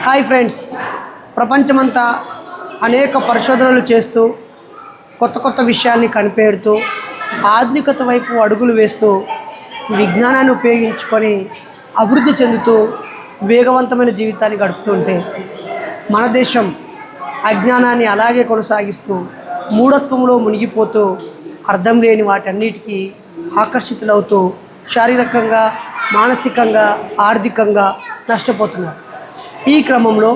Hi friends, ప్రపంచమంతా అనేక పరిశోధనలు చేస్తూ కొత్త కొత్త విషయాల్ని కనిపెడుతూ ఆధునికత వైపు అడుగులు వేస్తూ విజ్ఞానాన్ని ఉపయోగించుకొని అభివృద్ధి చెందుతూ వేగవంతమైన జీవితాన్ని గడుపుతుంటే మన దేశం అజ్ఞానాన్ని అలాగే కొనసాగిస్తూ మూఢత్వంలో మునిగిపోతూ అర్థం లేని వాటన్నిటికీ ఆకర్షితులవుతూ శారీరకంగా, మానసికంగా, ఆర్థికంగా నష్టపోతున్నారు. ఈ క్రమంలో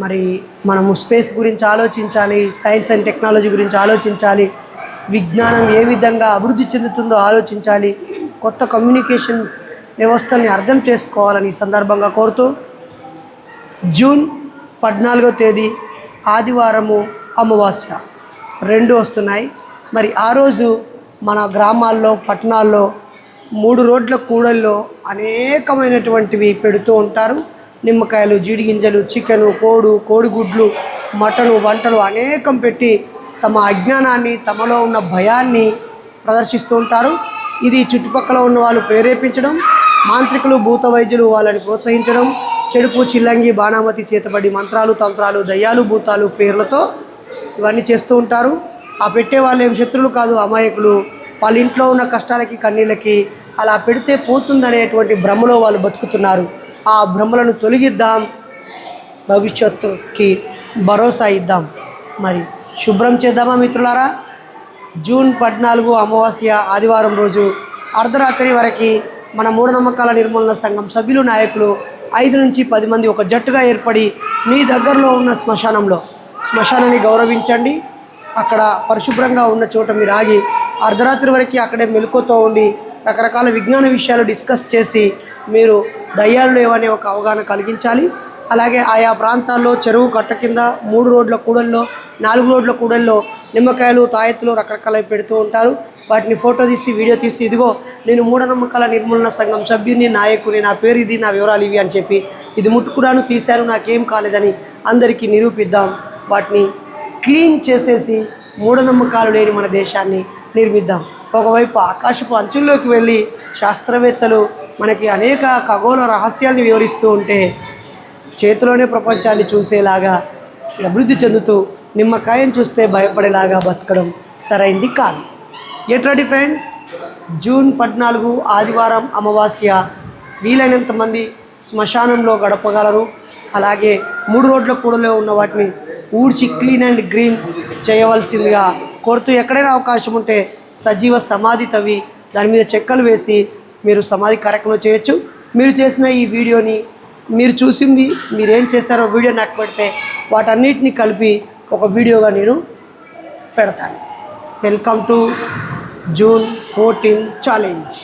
మరి మనము స్పేస్ గురించి ఆలోచించాలి, సైన్స్ అండ్ టెక్నాలజీ గురించి ఆలోచించాలి, విజ్ఞానం ఏ విధంగా అభివృద్ధి చెందుతుందో ఆలోచించాలి, కొత్త కమ్యూనికేషన్ వ్యవస్థల్ని అర్థం చేసుకోవాలని సందర్భంగా కోరుతూ జూన్ 14వ తేదీ ఆదివారము అమావాస్య 2 వస్తున్నాయి. మరి ఆ రోజు మన గ్రామాల్లో, పట్టణాల్లో 3 రోడ్ల కూడల్లో అనేకమైనటువంటివి పెడుతూ ఉంటారు. నిమ్మకాయలు, జీడి గింజలు, చికెను, కోడిగుడ్లు, మటను వంటలు అనేకం పెట్టి తమ అజ్ఞానాన్ని, తమలో ఉన్న భయాన్ని ప్రదర్శిస్తూ ఉంటారు. ఇది చుట్టుపక్కల ఉన్న వాళ్ళు ప్రేరేపించడం, మాంత్రికులు, భూత వైద్యులు వాళ్ళని ప్రోత్సహించడం, చెడుపు, చిల్లంగి, బాణామతి చేతబడి మంత్రాలు, తంత్రాలు, దయ్యాలు, భూతాలు పేర్లతో ఇవన్నీ చేస్తూ ఉంటారు. ఆ పెట్టే వాళ్ళు ఏం శత్రువులు కాదు, అమాయకులు. వాళ్ళ ఇంట్లో ఉన్న కష్టాలకి, కన్నీళ్ళకి అలా పెడితే పోతుందనేటువంటి భ్రమలో వాళ్ళు బతుకుతున్నారు. ఆ భ్రమలను తొలగిద్దాం, భవిష్యత్తుకి భరోసా ఇద్దాం. మరి శుభ్రం చేద్దామా మిత్రులారా? జూన్ 14 అమావాస్య ఆదివారం రోజు అర్ధరాత్రి వరకు మన మూఢనమ్మకాల నిర్మూలన సంఘం సభ్యులు, నాయకులు 5 నుంచి 10 మంది ఒక జట్టుగా ఏర్పడి మీ దగ్గరలో ఉన్న శ్మశానాన్ని గౌరవించండి. అక్కడ పరిశుభ్రంగా ఉన్న చోట మీరు ఆగి అర్ధరాత్రి వరకు అక్కడే మెలకువతో ఉండి రకరకాల విజ్ఞాన విషయాలు డిస్కస్ చేసి మీరు దయ్యాలు లేవనే ఒక అవగాహన కలిగించాలి. అలాగే ఆయా ప్రాంతాల్లో చెరువు కట్ట కింద 3 రోడ్ల కూడల్లో, 4 రోడ్ల కూడల్లో నిమ్మకాయలు, తాయెత్తులు రకరకాలవి పెడుతూ ఉంటారు. వాటిని ఫోటో తీసి, వీడియో తీసి, ఇదిగో నేను మూఢనమ్మకాల నిర్మూలన సంఘం సభ్యుని, నాయకుని, నా పేరు ఇది, నా వివరాలు ఇవి అని చెప్పి ఇది ముట్టుకున్నాను, తీశాను, నాకేం కాలేదని అందరికీ నిరూపిద్దాం. వాటిని క్లీన్ చేసేసి మూఢనమ్మకాలు లేని మన దేశాన్ని నిర్మిద్దాం. ఒకవైపు ఆకాశపు అంచుల్లోకి వెళ్ళి శాస్త్రవేత్తలు మనకి అనేక ఖగోళ రహస్యాల్ని వివరిస్తూ ఉంటే చేతిలోనే ప్రపంచాన్ని చూసేలాగా అభివృద్ధి చెందుతూ నిమ్మకాయను చూస్తే భయపడేలాగా బతకడం సరైంది కాదు. Get ready friends. జూన్ 14 ఆదివారం అమావాస్య వీలైనంత మంది శ్మశానంలో గడపగలరు. అలాగే 3 రోడ్ల కూడలో ఉన్న వాటిని ఊడ్చి క్లీన్ అండ్ గ్రీన్ చేయవలసిందిగా కోరుతూ, ఎక్కడైనా అవకాశం ఉంటే సజీవ సమాధి తవ్వి దాని మీద చెక్కలు వేసి మీరు సమాధి కార్యక్రమం చేయొచ్చు. మీరు చేసిన ఈ వీడియోని, మీరు చూసింది, మీరేం చేశారో వీడియో నాకు పెడితే వాటన్నిటిని కలిపి ఒక వీడియోగా నేను పెడతాను. Welcome to June 14 challenge.